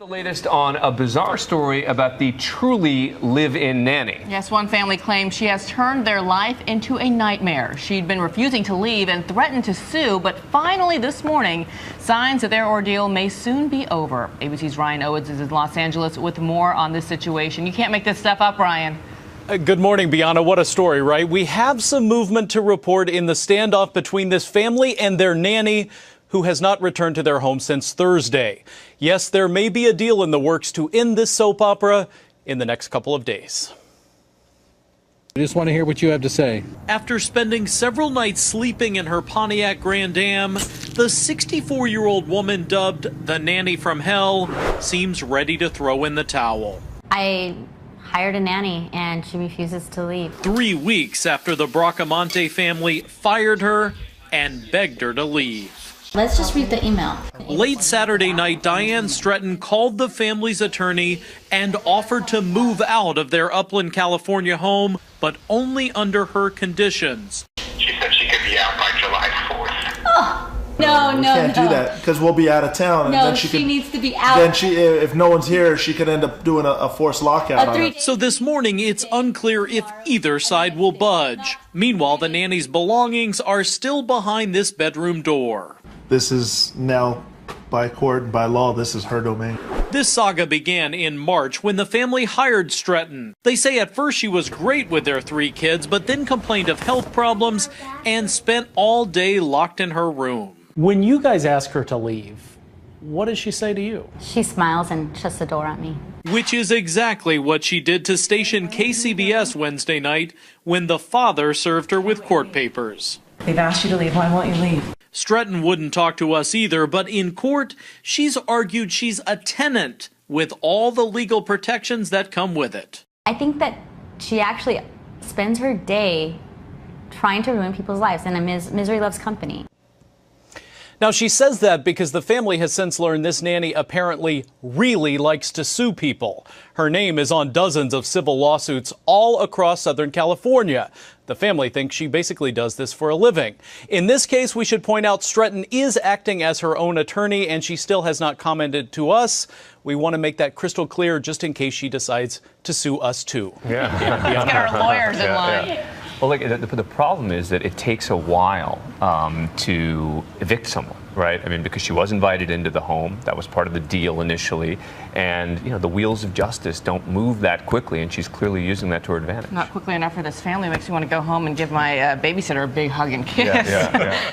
The latest on a bizarre story about the truly live-in nanny. Yes, one family claims she has turned their life into a nightmare. She'd been refusing to leave and threatened to sue, but finally this morning, signs that their ordeal may soon be over. ABC's Ryan Owens is in Los Angeles with more on this situation. You can't make this stuff up, Ryan. Good morning, Bianna. What a story, right? We have some movement to report in the standoff between this family and their nanny, who has not returned to their home since Thursday. Yes, there may be a deal in the works to end this soap opera in the next couple of days. I just want to hear what you have to say. After spending several nights sleeping in her Pontiac Grand Am, the 64-year-old woman dubbed the nanny from hell seems ready to throw in the towel. I hired a nanny and she refuses to leave. 3 weeks after the Bracamonte family fired her and begged her to leave. Let's just read the email. Late Saturday night, Diane Stretton called the family's attorney and offered to move out of their Upland, California home, but only under her conditions. She said she could be out by July 4th. Oh, no. Can't do that because we'll be out of town. And no, then she needs to be out. Then if no one's here, she could end up doing a forced lockout on it. So this morning, it's unclear if either side will budge. Meanwhile, the nanny's belongings are still behind this bedroom door. This is now, by court and by law, this is her domain. This saga began in March when the family hired Stretton. They say at first she was great with their 3 kids, but then complained of health problems and spent all day locked in her room. When you guys ask her to leave, what does she say to you? She smiles and shuts the door on me. Which is exactly what she did to station KCBS Wednesday night when the father served her with court papers. They've asked you to leave. Why won't you leave? Stretton wouldn't talk to us either, but in court, she's argued she's a tenant with all the legal protections that come with it. I think that she actually spends her day trying to ruin people's lives, and misery loves company. Now, she says that because the family has since learned this nanny apparently really likes to sue people. Her name is on dozens of civil lawsuits all across Southern California. The family thinks she basically does this for a living. In this case, we should point out Stretton is acting as her own attorney, and she still has not commented to us. We want to make that crystal clear just in case she decides to sue us too. Let's get our lawyers in line. Yeah. Well, look, the problem is that it takes a while to evict someone, right? I mean, because she was invited into the home. That was part of the deal initially. And, you know, the wheels of justice don't move that quickly, and she's clearly using that to her advantage. Not quickly enough for this family. Makes me want to go home and give my babysitter a big hug and kiss. Yeah.